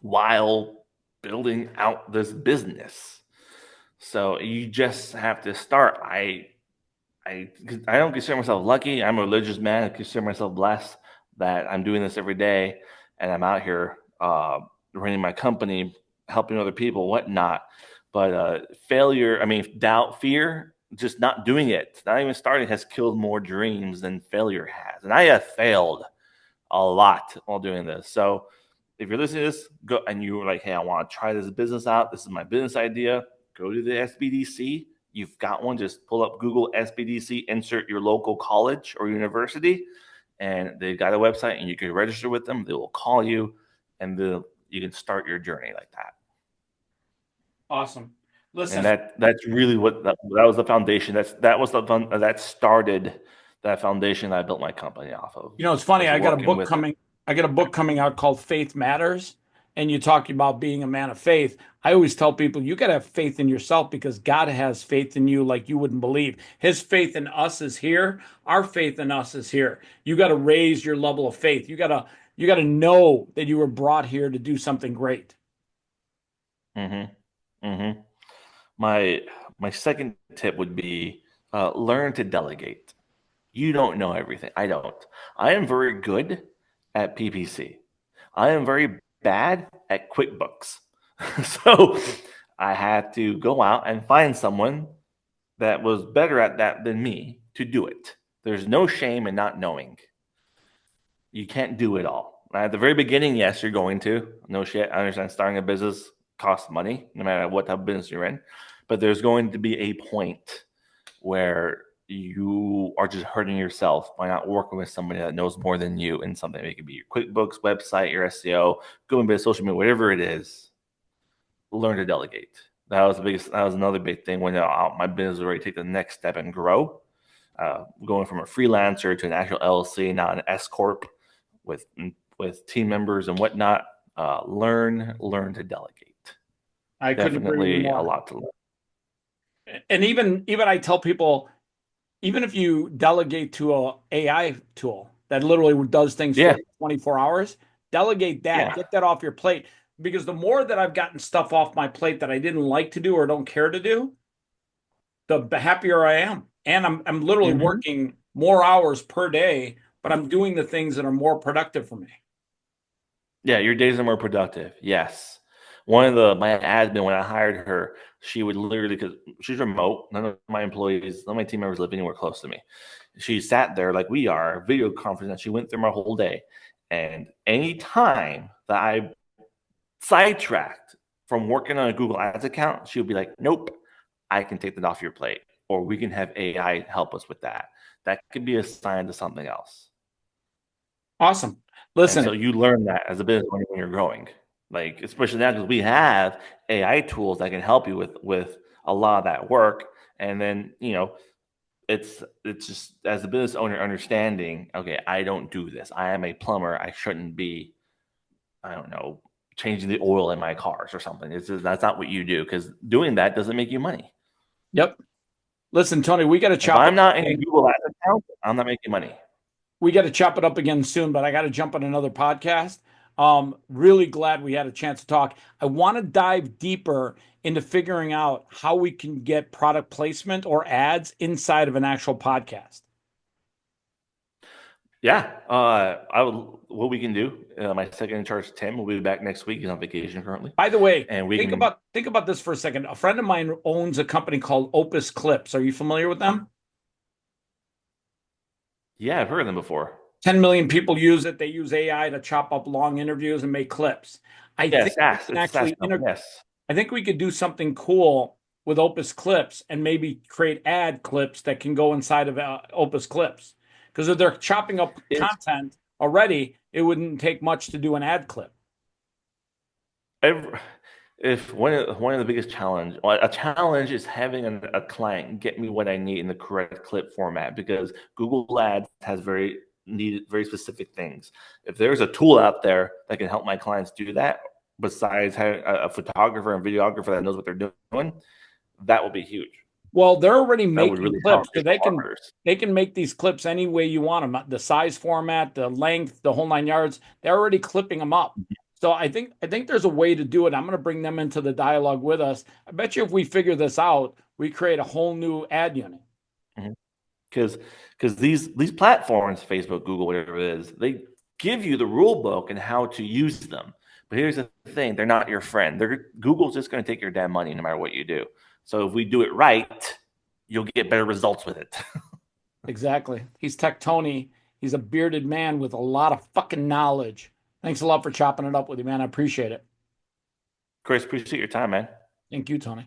while building out this business. So you just have to start. I I don't consider myself lucky. I'm a religious man. I consider myself blessed that I'm doing this every day, and I'm out here running my company, helping other people, whatnot. But failure, I mean, doubt, fear, just not doing it, not even starting, has killed more dreams than failure has. And I have failed a lot while doing this. So if you're listening to this, go and you're like, hey, I want to try this business out. This is my business idea. Go to the SBDC. You've got one. Just pull up Google SBDC, insert your local college or university, and they've got a website, and you can register with them. They will call you, and you can start your journey like that. Awesome. And Listen, that's really that was the foundation. That was the fun that started that foundation that I built my company off of. it's funny. Was working with it. I got a book coming out called Faith Matters, and you talk about being a man of faith. I always tell people you got to have faith in yourself because God has faith in you like you wouldn't believe. His faith in us is here. Our faith in us is here. You got to raise your level of faith. You got to know that you were brought here to do something great. Mm-hmm. Mm-hmm. My my second tip would be learn to delegate. You don't know everything. I don't. I am very good at PPC. I am very bad at QuickBooks. So I had to go out and find someone that was better at that than me to do it. There's no shame in not knowing. You can't do it all. At the very beginning, yes, you're going to. No shit. I understand starting a business costs money, no matter what type of business you're in. But there's going to be a point where you are just hurting yourself by not working with somebody that knows more than you in something. It could be your QuickBooks website, your SEO, going bit social media, whatever it is. Learn to delegate. That was another big thing when my business was ready to take the next step and grow. Going from a freelancer to an actual LLC, now an S corp with team members and whatnot. Learn to delegate. I couldn't agree with you Definitely a more. lot to learn. And even I tell people, even if you delegate to a AI tool that literally does things for Yeah, 24 hours, delegate that, yeah. get that off your plate. Because the more that I've gotten stuff off my plate that I didn't like to do or don't care to do, the happier I am. And I'm literally Mm-hmm. working more hours per day, but I'm doing the things that are more productive for me. Yeah, your days are more productive. Yes. One of my admin when I hired her, she would literally, because she's remote, none of my employees, none of my team members live anywhere close to me. She sat there like we are, video conference, and she went through my whole day. And any time that I sidetracked from working on a Google Ads account, she would be like, "Nope, I can take that off your plate, or we can have AI help us with that." That could be assigned to something else. Awesome. And so Listen, you learn that as a business owner when you're growing, like especially now because we have AI tools that can help you with a lot of that work. And then it's just as a business owner understanding, okay, I don't do this. I am a plumber. I shouldn't be, I don't know, changing the oil in my cars or something. It's just, that's not what you do because doing that doesn't make you money. yep. Listen, Tony, we got to If chop it I'm up not in a again. Google Ads account, I'm not making money. We got to chop it up again soon, but I got to jump on another podcast. Really glad we had a chance to talk. I want to dive deeper into figuring out how we can get product placement or ads inside of an actual podcast. Yeah, I would. What we can do, my second in charge, Tim, will be back next week. He's on vacation currently, By the way, and we can. think about this for a second. A friend of mine owns a company called Opus Clips. Are you familiar with them? Yeah, I've heard of them before. 10 million people use it. They use AI to chop up long interviews and make clips. I Yes, think we SaaS. can It's a SaaS actually company. Yes, I think we could do something cool with Opus Clips and maybe create ad clips that can go inside of Opus Clips. Because if they're chopping up it's content already, it wouldn't take much to do an ad clip. every, if one of the biggest challenge. Well, a challenge is having a client get me what I need in the correct clip format because Google Ads has very specific things. If there's a tool out there that can help my clients do that, besides having a photographer and videographer that knows what they're doing, that would be huge. Well, they're already That would making really help clips because digital marketers. they can make these clips any way you want them. The size, format, the length, the whole nine yards. They're already clipping them up. So I think there's a way to do it. I'm going to bring them into the dialogue with us. I bet you if we figure this out, we create a whole new ad unit. Because these platforms, Facebook, Google, whatever it is, they give you the rule book and how to use them. But here's the thing: they're not your friend. Google's just going to take your damn money no matter what you do. So if we do it right, you'll get better results with it. Exactly. He's Tec Tony. He's a bearded man with a lot of fucking knowledge. Thanks a lot for chopping it up with you, man. I appreciate it. Chris, appreciate your time, man. Thank you, Tony.